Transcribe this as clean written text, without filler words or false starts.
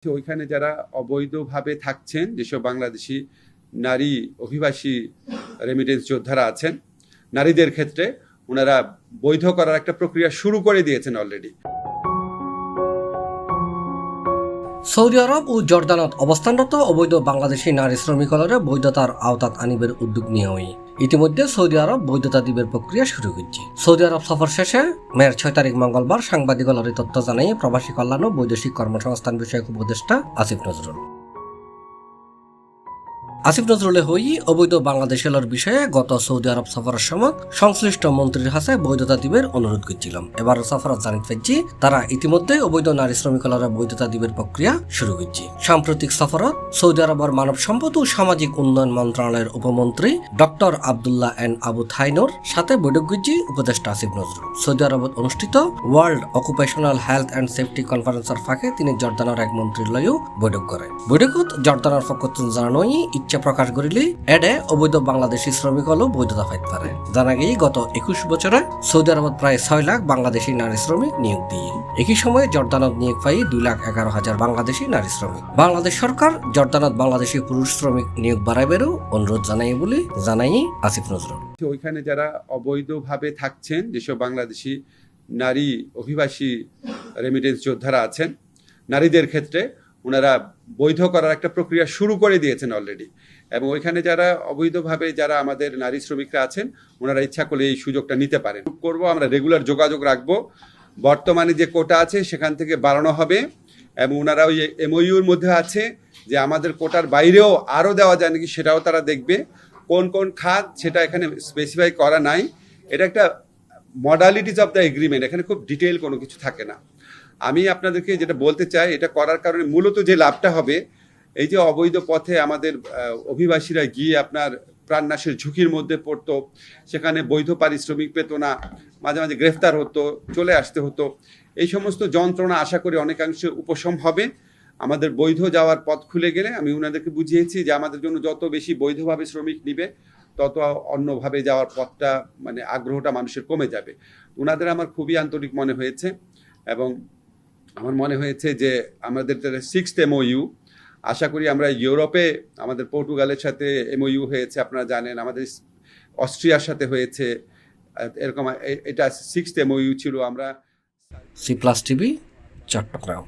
ওইখানে যারা অবৈধভাবে থাকছেন, যেসব বাংলাদেশি নারী অভিবাসী রেমিটেন্স যোদ্ধারা আছেন, নারীদের ক্ষেত্রে ওনারা বৈধ করার একটা প্রক্রিয়া শুরু করে দিয়েছেন অলরেডি। সৌদি আরব ও জর্দানত অবস্থানরত অবৈধ বাংলাদেশি নারী শ্রমিকলরে বৈধতার আওতাত আনিবের উদ্যোগ নিয়ে ইতিমধ্যে সৌদি আরব বৈধতা দিবের প্রক্রিয়া শুরু হয়েছে। সৌদি আরব সফর শেষে মেয়ের 6 তারিখ মঙ্গলবার সাংবাদিকলরে তথ্য জানাই প্রবাসী কল্যাণ ও বৈদেশিক কর্মসংস্থান বিষয়ক উপদেষ্টা আসিফ নজরুল। আসিফ নজরুলে হই অবৈধ বাংলাদেশের বিষয়ে গত সৌদি আরব সফরের সময় সংশ্লিষ্ট মন্ত্রীর হাতে বৈধতা দিবের অনুরোধ করছিলাম। এবার সফরত জানিত পেয়েছি তারা ইতিমধ্যে অবৈধ নারী শ্রমিকলরা বৈধতা দিবের প্রক্রিয়া শুরু হয়েছে। সাম্প্রতিক সফরত সৌদি আরবের মানব সম্পদ ও সামাজিক উন্নয়ন মন্ত্রণালয়ের উপমন্ত্রী ডক্টর আবদুল্লাহ এন আবু থাইনোর সাথে বৈঠক করছি উপদেষ্টা আসিফ নজরুল। সৌদি আরবত অনুষ্ঠিত world occupational health and safety কনফারেন্সের ফাঁকে তিনি জর্দানের এক মন্ত্রীর লয়েও বৈঠক করেন। বৈঠকত জর্দানের পক্ষ জানানো ইচ্ছা প্রকাশ করিলে এডে অবৈধ বাংলাদেশি শ্রমিক হলো বৈধতা পাইতে পারে। জানা গিয়ে গত 21 বছরে সৌদি আরবত প্রায় 6 লাখ বাংলাদেশি নারী শ্রমিক নিয়োগ দিয়ে একই সময়ে জর্দানত নিয়োগ পাই 2,11,000 বাংলাদেশি নারী শ্রমিক। বাংলাদেশ সরকার জর্দানত বাংলাদেশি পুরুষ শ্রমিক নিয়োগ বাড়াইবেরও অনুরোধ জানাই বলে জানাই আসিফ নজরুল। ওইখানে যারা অবৈধভাবে থাকছেন, যেসব বাংলাদেশি নারী অভিবাসী রেমিটেন্স যোদ্ধারা আছেন, নারীদের ক্ষেত্রে ওনারা বৈধ করার একটা প্রক্রিয়া শুরু করে দিয়েছেন অলরেডি। এবং ওইখানে যারা অবৈধভাবে যারা আমাদের নারী শ্রমিকরা আছেন, ওনারা ইচ্ছা করলে এই সুযোগটা নিতে পারেন। করব, আমরা রেগুলার যোগাযোগ রাখবো। বর্তমানে যে কোটা আছে সেখান থেকে বাড়ানো হবে এবং ওনারা ওই এমওইউর মধ্যে আছে যে আমাদের কোটার বাইরেও আরও দেওয়া যায় নাকি সেটাও তারা দেখবে। কোন কোন খাত সেটা এখানে স্পেসিফাই করা নাই। এটা একটা মডালিটিস অফ দ্য এগ্রিমেন্ট, এখানে খুব ডিটেইল কোনো কিছু থাকে না। আমি আপনাদেরকে যেটা বলতে চাই, এটা করার কারণে মূলত যে লাভটা হবে, এই যে অবৈধ পথে আমাদের অভিবাসীরা গিয়ে আপনার প্রাণনাশের ঝুঁকির মধ্যে পড়তো, সেখানে বৈধ পারিশ্রমিক পেত না, মাঝে মাঝে গ্রেফতার হতো, চলে আসতে হতো, এই সমস্ত যন্ত্রণা আশা করি অনেকাংশে উপশম হবে। আমাদের বৈধ যাওয়ার পথ খুলে গেলে আমি ওনাদেরকে বুঝিয়েছি যে আমাদের জন্য যত বেশি বৈধভাবে শ্রমিক নিবে তত অন্যভাবে যাওয়ার পথটা মানে আগ্রহটা মানুষের কমে যাবে। ওনাদের আমার খুবই আন্তরিক মনে হয়েছে এবং আমার মনে হয়েছে যে আমাদের 6th MOU, আশা করি আমরা ইউরোপে আমাদের পর্তুগালের সাথে MOU হয়েছে, আপনারা জানেন, আমাদের অস্ট্রিয়ার সাথে হয়েছে, এরকম এটা 6th MOU ছিল। আমরা C+ TV চট্টগ্রাম।